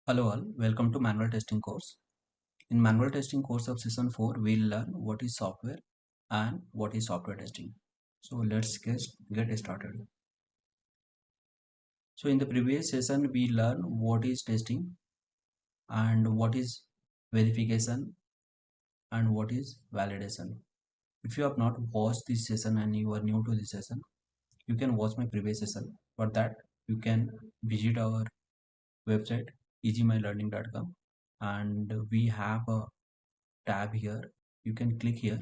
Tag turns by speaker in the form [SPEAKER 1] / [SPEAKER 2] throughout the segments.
[SPEAKER 1] Hello all, welcome to manual testing course. In manual testing course of session 4, we'll learn what is software and what is software testing. So let's get started. So in the previous session, we learned what is testing and what is verification and what is validation. If you have not watched this session and you are new to this session, you can watch my previous session. For that, you can visit our website EasyMyLearning.com and we have a tab here. You can click here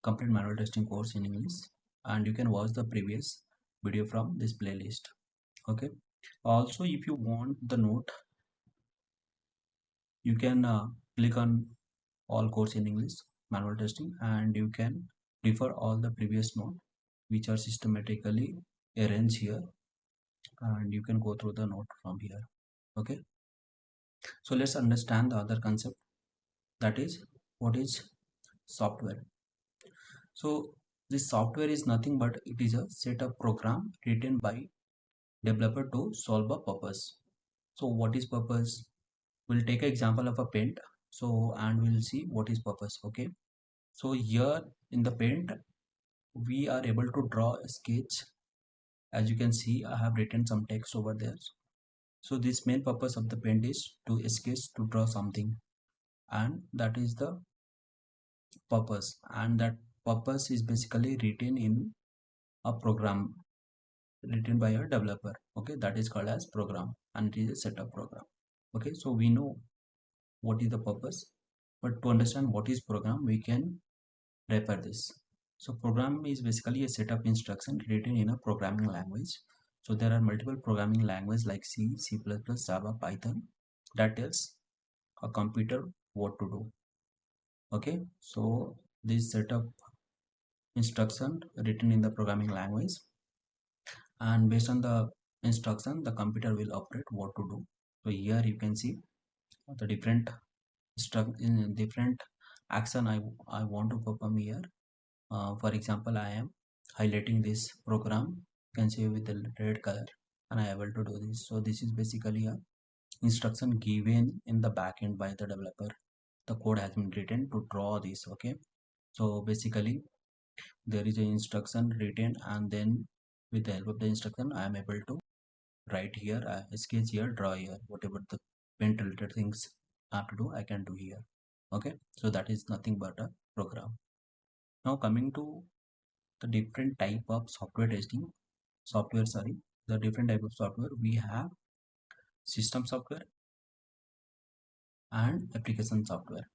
[SPEAKER 1] complete manual testing course in English and you can watch the previous video from this playlist. Okay, also if you want the note, you can click on all course in English manual testing and you can refer all the previous note which are systematically arranged here and you can go through the note from here. Okay, so let's understand the other concept, that is what is software. So this software is nothing but it is a set of program written by developer to solve a purpose. So what is purpose? We'll take an example of a paint. So and we'll see what is purpose. Okay. So here in the paint we are able to draw a sketch. As you can see, I have written some text over there. So this main purpose of the paint is to sketch, to draw something, and that is the purpose. And that purpose is basically written in a program written by a developer. Okay, that is called as program and it is a set of program. Okay, so we know what is the purpose, but to understand what is program we can refer this. So program is basically a set of instructions written in a programming language. So there are multiple programming languages like C, C++, Java, Python that tells a computer what to do. Okay, so this set of instruction written in the programming language, and based on the instruction the computer will operate what to do. So here you can see the different action I want to perform here. For example, I am highlighting this program, you can see with the red color, and I am able to do this. So this is basically a instruction given in the backend by the developer. The code has been written to draw this. Okay, so basically there is an instruction written and then with the help of the instruction I am able to write here, sketch here, draw here, whatever the paint related things I have to do I can do here. Okay, so that is nothing but a program. Now coming to the different type of the different type of software, we have system software and application software.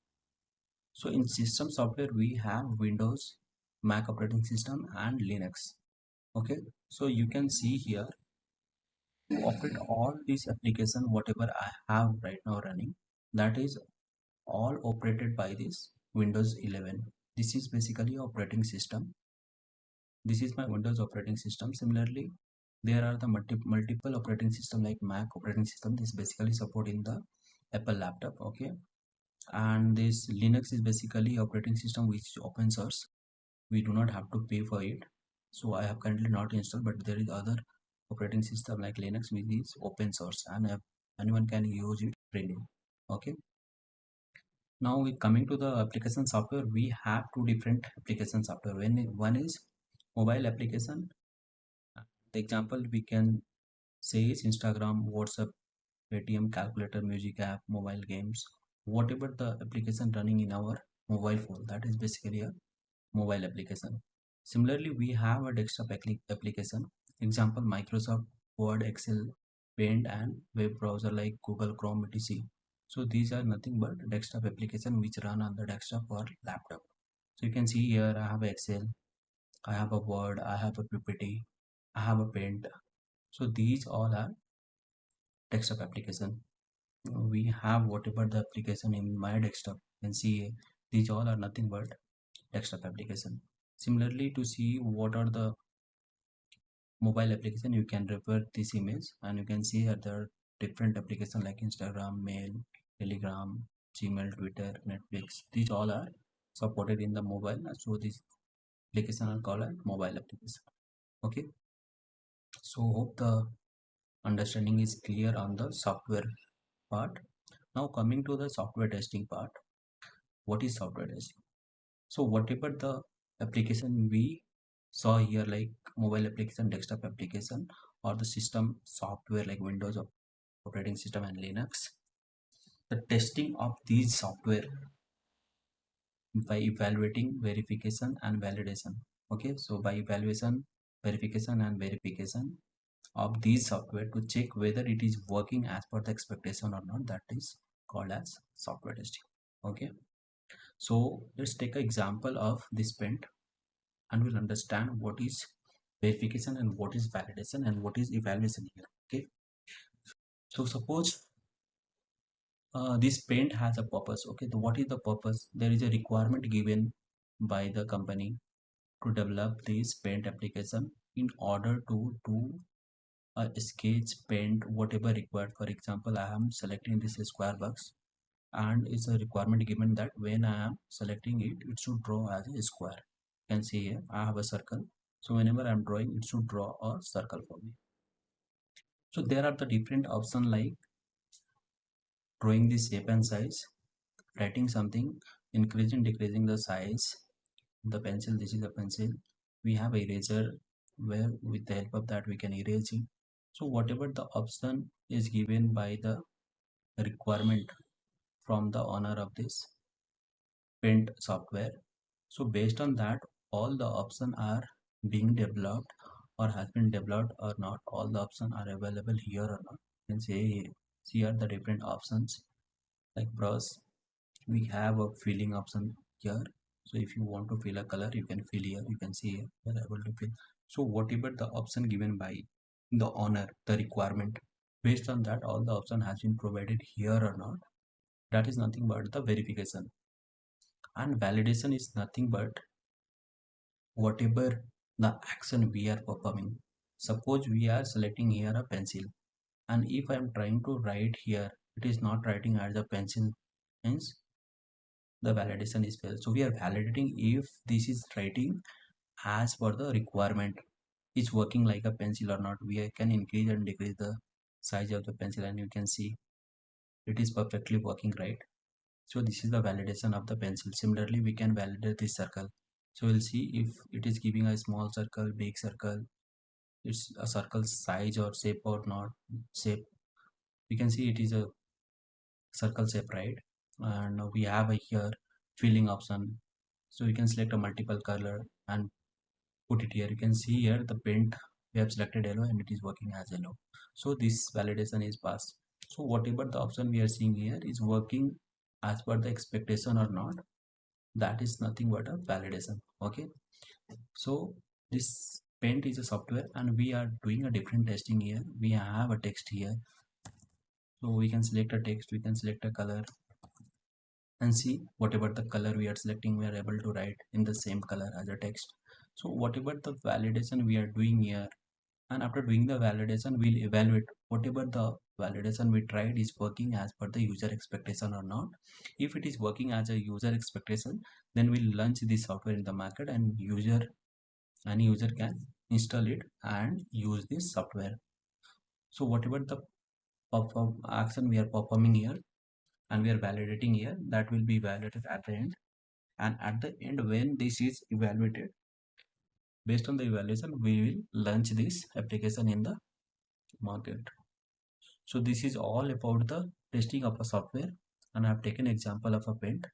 [SPEAKER 1] So in system software we have Windows, Mac operating system and Linux. Okay, so you can see here to operate all these application whatever I have right now running, that is all operated by this Windows 11. This is basically operating system. This is my Windows operating system. Similarly, there are the multiple operating system like Mac operating system. This basically support in the Apple laptop. Okay, and this Linux is basically operating system which is open source. We do not have to pay for it. So I have currently not installed, but there is other operating system like Linux which is open source and anyone can use it freely. Okay, now we coming to the application software, we have two different application software. When one is mobile application, the example we can say is Instagram, WhatsApp, ATM, calculator, music app, mobile games, whatever the application running in our mobile phone, that is basically a mobile application. Similarly, we have a desktop application, example Microsoft Word, Excel, Paint and web browser like Google Chrome, etc. So these are nothing but desktop application which run on the desktop or laptop. So you can see here I have Excel, I have a Word, I have a PPT, I have a Paint. So these all are desktop application. We have whatever the application in my desktop. You can see these all are nothing but desktop application. Similarly, to see what are the mobile application, you can refer this image and you can see that there are different applications like Instagram, Mail, Telegram, Gmail, Twitter, Netflix. These all are supported in the mobile. So this application are called as mobile application. Okay, so hope the understanding is clear on the software part. Now coming to the software testing part. What is software testing? So whatever the application we saw here, like mobile application, desktop application, or the system software like Windows operating system and Linux, the testing of these software by evaluating, verification and validation. Okay, so by evaluation, verification and verification of these software to check whether it is working as per the expectation or not, that is called as software testing. Okay, so let's take an example of this paint and we'll understand what is verification and what is validation and what is evaluation here. Okay, so suppose this paint has a purpose. Okay, so what is the purpose? There is a requirement given by the company to develop this paint application in order to do a sketch paint whatever required. For example, I am selecting this square box and it's a requirement given that when I am selecting it, it should draw as a square. You can see here I have a circle, so whenever I'm drawing, it should draw a circle for me. So there are the different options like drawing the shape and size, writing something, increasing decreasing the size, the pencil, this is a pencil, we have eraser where with the help of that we can erase it. So whatever the option is given by the requirement from the owner of this paint software, so based on that all the options are being developed or has been developed or not, all the options are available here or not. You can see here the different options like brush, we have a filling option here. So if you want to fill a color, you can fill here, you can see here we are able to fill. So whatever the option given by the owner, the requirement, based on that all the option has been provided here or not, that is nothing but the verification. And validation is nothing but whatever the action we are performing. Suppose we are selecting here a pencil, and if I am trying to write here, it is not writing as a pencil, hence the validation is failed. So we are validating if this is writing as per the requirement, is working like a pencil or not. We can increase and decrease the size of the pencil and you can see it is perfectly working, right? So this is the validation of the pencil. Similarly, we can validate this circle. So we'll see if it is giving a small circle, big circle, it's a circle size or shape or not shape. We can see it is a circle shape, right? And we have a here filling option, so you can select a multiple color and put it here. You can see here the paint, we have selected yellow and it is working as yellow, so this validation is passed. So whatever the option we are seeing here is working as per the expectation or not, that is nothing but a validation. Okay, so this paint is a software and we are doing a different testing here. We have a text here, so we can select a text, we can select a color and see whatever the color we are selecting, we are able to write in the same color as a text. So whatever the validation we are doing here, and after doing the validation we'll evaluate whatever the validation we tried is working as per the user expectation or not. If it is working as a user expectation, then we'll launch this software in the market and any user can install it and use this software. So whatever the action we are performing here and we are validating here, that will be validated at the end. And at the end when this is evaluated, based on the evaluation we will launch this application in the market. So this is all about the testing of a software, and I have taken example of a paint.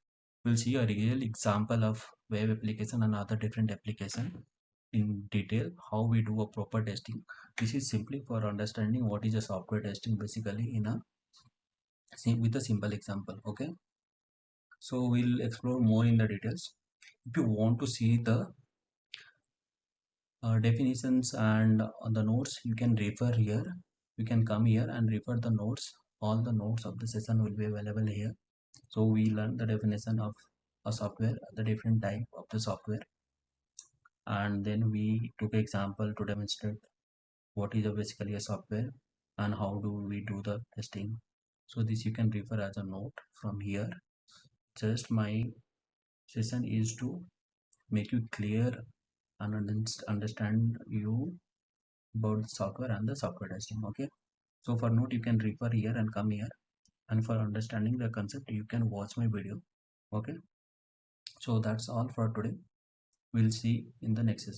[SPEAKER 1] We'll see a real example of web application and other different application in detail how we do a proper testing. This is simply for understanding what is a software testing basically in a with a simple example. Okay, so we'll explore more in the details. If you want to see the definitions and the notes, you can refer here, you can come here and refer the notes. All the notes of the session will be available here. So we learned the definition of a software, the different type of the software, and then we took example to demonstrate what is basically a software and how do we do the testing. So this you can refer as a note from here. Just my session is to make you clear and understand you about the software and the software testing. Okay, so for note you can refer here and come here and for understanding the concept you can watch my video. Okay, so that's all for today. We'll see in the next session.